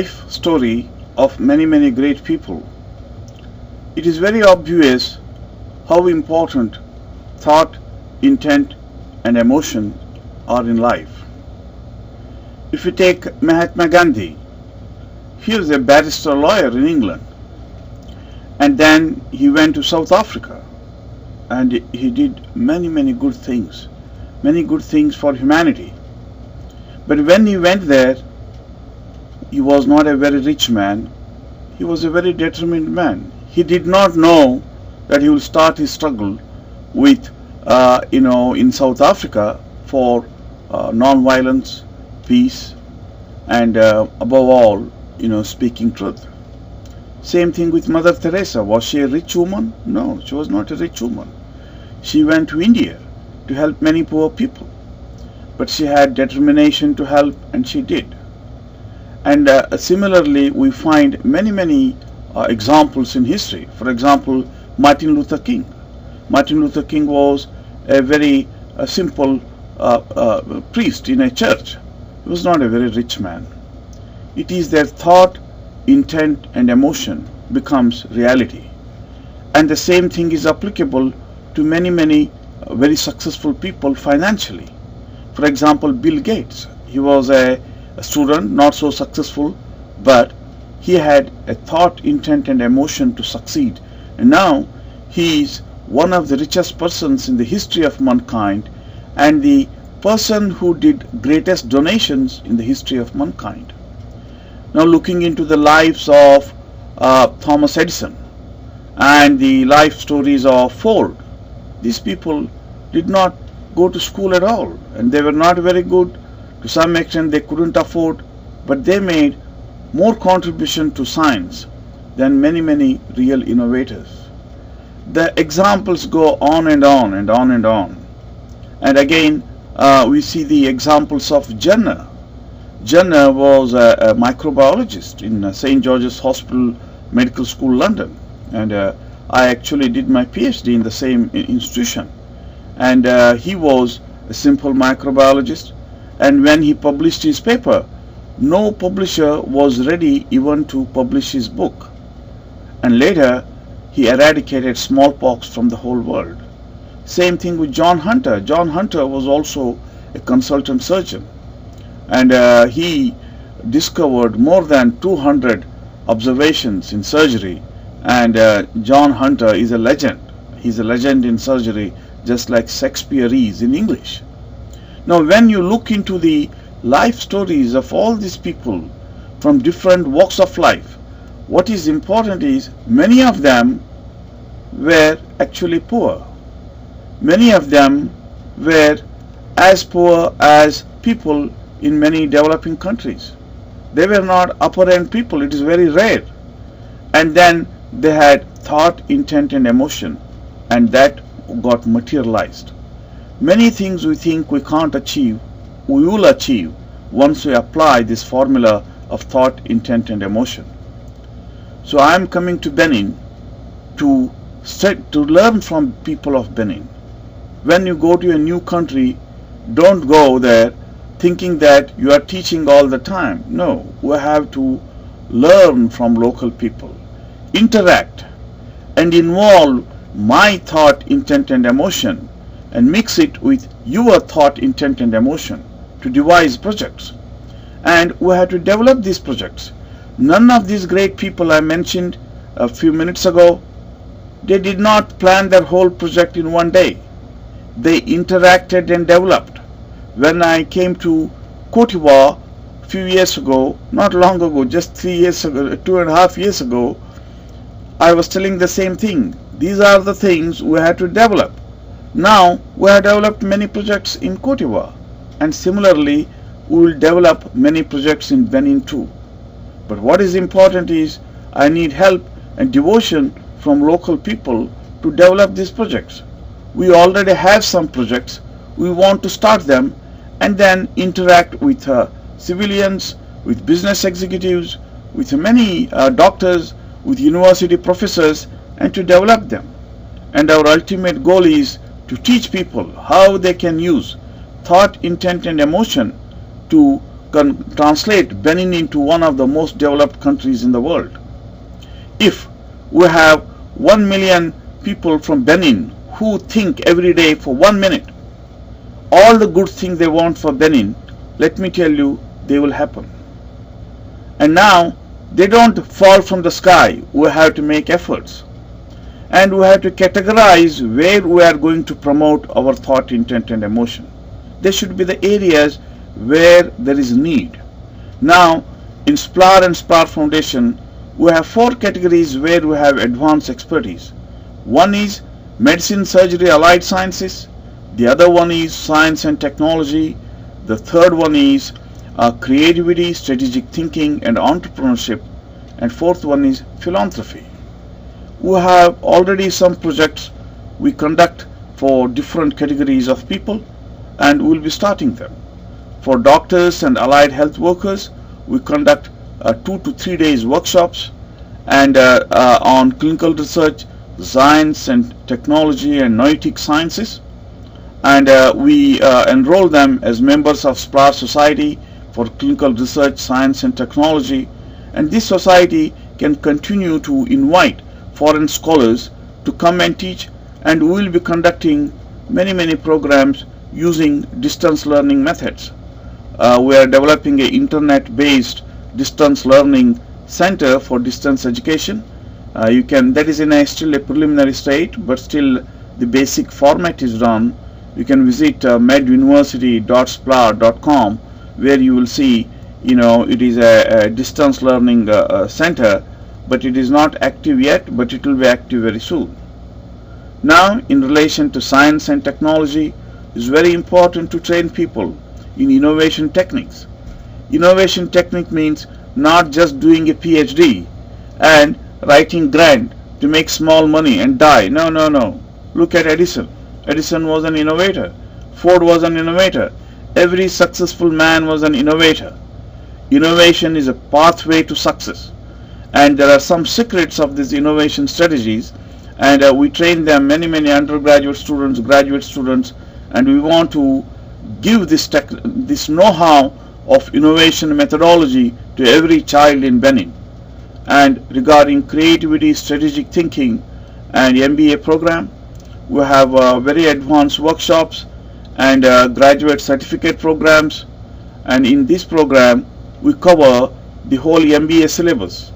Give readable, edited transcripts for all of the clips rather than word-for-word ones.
life story of many great people, it is very obvious how important thought, intent, and emotion are in life. If you take Mahatma Gandhi, he was a barrister lawyer in England, and then he went to South Africa and he did many good things, many good things for humanity. But when he went there, he was not a very rich man. He was a very determined man. He did not know that he will start his struggle with, in South Africa for non-violence, peace, and above all, speaking truth. Same thing with Mother Teresa. Was she a rich woman? No, she was not a rich woman. She went to India to help many poor people. But she had determination to help, and she did. And similarly, we find many examples in history. For example, Martin Luther King. Martin Luther King was a very simple priest in a church. He was not a very rich man. It is their thought, intent, and emotion becomes reality. And the same thing is applicable to many very successful people financially. For example, Bill Gates. He was a student, not so successful, but he had a thought, intent, and emotion to succeed. And now he is one of the richest persons in the history of mankind and the person who did greatest donations in the history of mankind. Now looking into the lives of Thomas Edison and the life stories of Ford, these people did not go to school at all, and they were not very good. To some extent they couldn't afford, but they made more contribution to science than many real innovators. The examples go on and on and on and on. And again, we see the examples of Jenner. Jenner was a microbiologist in St. George's Hospital Medical School, London. And I actually did my PhD in the same institution. And he was a simple microbiologist. And when he published his paper, no publisher was ready even to publish his book. And later, he eradicated smallpox from the whole world. Same thing with John Hunter. John Hunter was also a consultant surgeon. And he discovered more than 200 observations in surgery. And John Hunter is a legend. He's a legend in surgery, just like Shakespeare is in English. Now, when you look into the life stories of all these people from different walks of life, what is important is many of them were actually poor. Many of them were as poor as people in many developing countries. They were not upper end people. It is very rare. And then they had thought, intent, and emotion, and that got materialized. Many things we think we can't achieve, we will achieve once we apply this formula of thought, intent, and emotion. So I am coming to Benin to learn from people of Benin. When you go to a new country, don't go there thinking that you are teaching all the time. No, we have to learn from local people, interact, and involve my thought, intent, and emotion, and mix it with your thought, intent, and emotion to devise projects. And we have to develop these projects. None of these great people I mentioned a few minutes ago, they did not plan their whole project in one day. They interacted and developed. When I came to Cote d'Ivoire a few years ago, not long ago, just 3 years ago, 2.5 years ago, I was telling the same thing. These are the things we had to develop. Now we have developed many projects in Cote d'Ivoire, and similarly we will develop many projects in Benin too. But what is important is I need help and devotion from local people to develop these projects. We already have some projects. We want to start them and then interact with civilians, with business executives, with many doctors, with university professors, and to develop them. And our ultimate goal is to teach people how they can use thought, intent, and emotion to translate Benin into one of the most developed countries in the world. If we have 1 million people from Benin who think every day for 1 minute, all the good things they want for Benin, let me tell you, they will happen. And now, they don't fall from the sky. We have to make efforts. And we have to categorize where we are going to promote our thought, intent, and emotion. There should be the areas where there is need. Now, in SPLAR and SPLAR Foundation, we have 4 categories where we have advanced expertise. One is medicine, surgery, allied sciences. The other one is science and technology. The third one is creativity, strategic thinking, and entrepreneurship. And fourth one is philanthropy. We have already some projects we conduct for different categories of people, and we will be starting them. For doctors and allied health workers, we conduct 2 to 3 days workshops, and on clinical research, science and technology and noetic sciences, and we enroll them as members of SPLAR Society for clinical research, science and technology, and this society can continue to invite foreign scholars to come and teach, and we will be conducting many programs using distance learning methods. We are developing an internet-based distance learning center for distance education. That is in still a preliminary state, but still the basic format is done. You can visit meduniversity.splar.com, where you will see, it is a distance learning center, but it is not active yet, but it will be active very soon. Now, in relation to science and technology, it is very important to train people in innovation techniques. Innovation technique means not just doing a PhD and writing grant to make small money and die. No. Look at Edison. Edison was an innovator. Ford was an innovator. Every successful man was an innovator. Innovation is a pathway to success. And there are some secrets of these innovation strategies, and we train them, many undergraduate students, graduate students, and we want to give this know-how of innovation methodology to every child in Benin. And regarding creativity, strategic thinking, and MBA program, we have very advanced workshops and graduate certificate programs, and in this program we cover the whole MBA syllabus,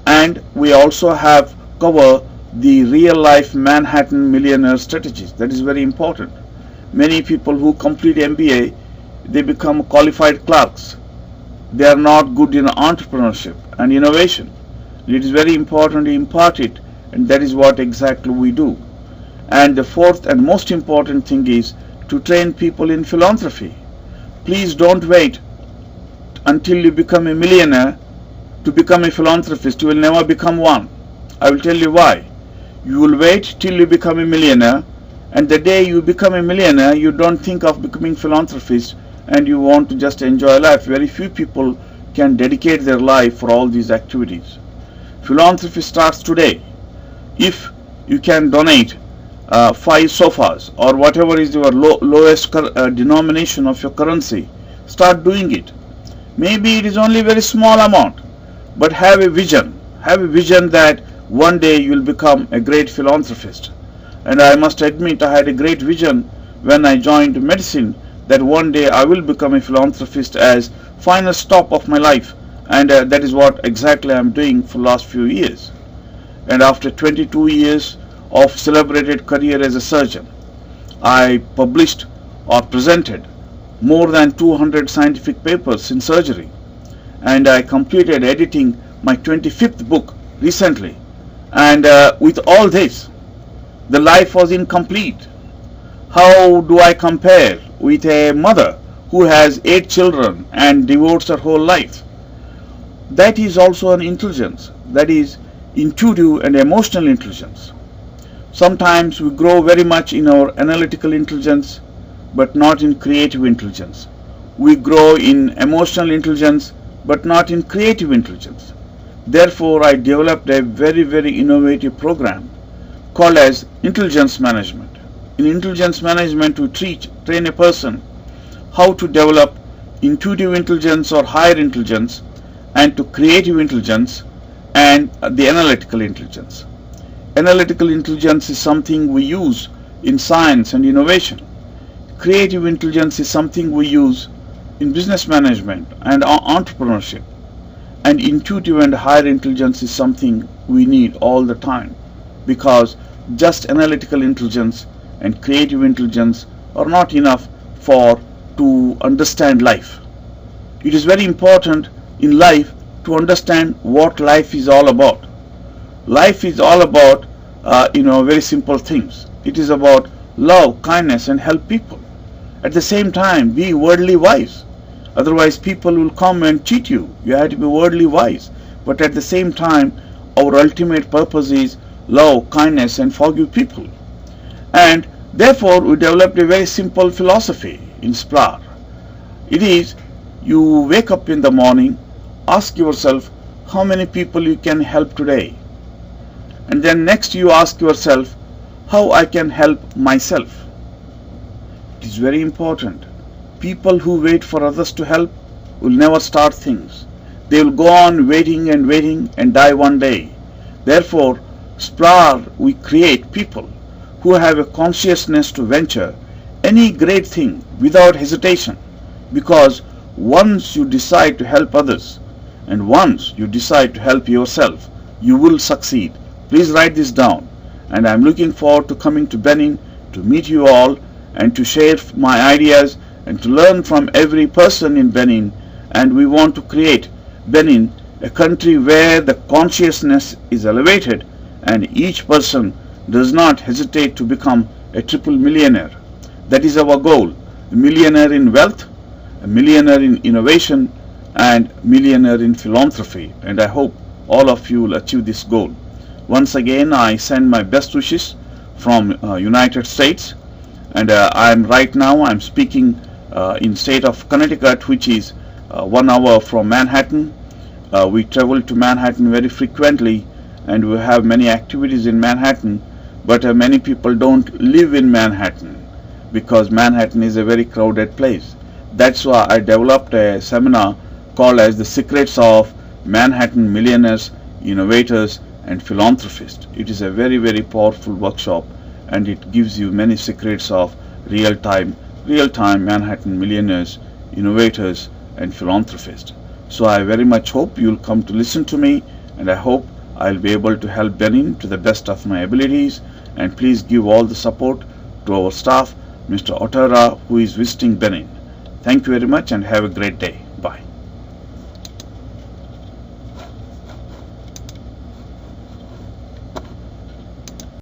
and we also have cover the real life Manhattan millionaire strategies. That is very important. Many people who complete MBA, they become qualified clerks. They are not good in entrepreneurship and innovation. It is very important to impart it, and that is what exactly we do. And the fourth and most important thing is to train people in philanthropy. Please don't wait until you become a millionaire to become a philanthropist. You will never become one. I will tell you why. You will wait till you become a millionaire, and the day you become a millionaire, you don't think of becoming philanthropist, and you want to just enjoy life. Very few people can dedicate their life for all these activities. Philanthropy starts today. If you can donate 5 sofas or whatever is your lowest denomination of your currency, start doing it. Maybe it is only a very small amount, but have a vision. Have a vision that one day you will become a great philanthropist. And I must admit, I had a great vision when I joined medicine, that one day I will become a philanthropist as final stop of my life, and that is what exactly I am doing for the last few years. And after 22 years of celebrated career as a surgeon, I published or presented more than 200 scientific papers in surgery, and I completed editing my 25th book recently. And with all this, the life was incomplete. How do I compare with a mother who has 8 children and devotes her whole life? That is also an intelligence. That is intuitive and emotional intelligence. Sometimes we grow very much in our analytical intelligence, but not in creative intelligence. We grow in emotional intelligence, but not in creative intelligence. Therefore, I developed a very innovative program called as intelligence management. In intelligence management, we train a person how to develop intuitive intelligence or higher intelligence, and to creative intelligence and the analytical intelligence. Analytical intelligence is something we use in science and innovation. Creative intelligence is something we use in business management and entrepreneurship. And intuitive and higher intelligence is something we need all the time, because just analytical intelligence and creative intelligence are not enough to understand life. It is very important in life to understand what life is all about. Life is all about very simple things. It is about love, kindness, and help people. At the same time, be worldly wise. Otherwise, people will come and cheat you. You have to be worldly wise. But at the same time, our ultimate purpose is love, kindness, and forgive people. And therefore, we developed a very simple philosophy in SPLAR. It is, you wake up in the morning, ask yourself how many people you can help today. And then next you ask yourself, how I can help myself. It is very important. People who wait for others to help will never start things. They will go on waiting and die one day. Therefore, SPLAR, we create people who have a consciousness to venture any great thing without hesitation, because once you decide to help others and once you decide to help yourself, you will succeed. Please write this down, and I am looking forward to coming to Benin to meet you all and to share my ideas and to learn from every person in Benin. And we want to create Benin a country where the consciousness is elevated and each person does not hesitate to become a triple millionaire. That is our goal. A millionaire in wealth, a millionaire in innovation, and millionaire in philanthropy. And I hope all of you will achieve this goal. Once again, I send my best wishes from United States. And I'm speaking in state of Connecticut, which is 1 hour from Manhattan. We travel to Manhattan very frequently, and we have many activities in Manhattan, but many people don't live in Manhattan because Manhattan is a very crowded place. That's why I developed a seminar called as The Secrets of Manhattan Millionaires, Innovators, and Philanthropists. It is a very, very powerful workshop, and it gives you many secrets of real-time Manhattan millionaires, innovators, and philanthropists. So I very much hope you'll come to listen to me, and I hope I'll be able to help Benin to the best of my abilities. And please give all the support to our staff, Mr. Otara, who is visiting Benin. Thank you very much and have a great day.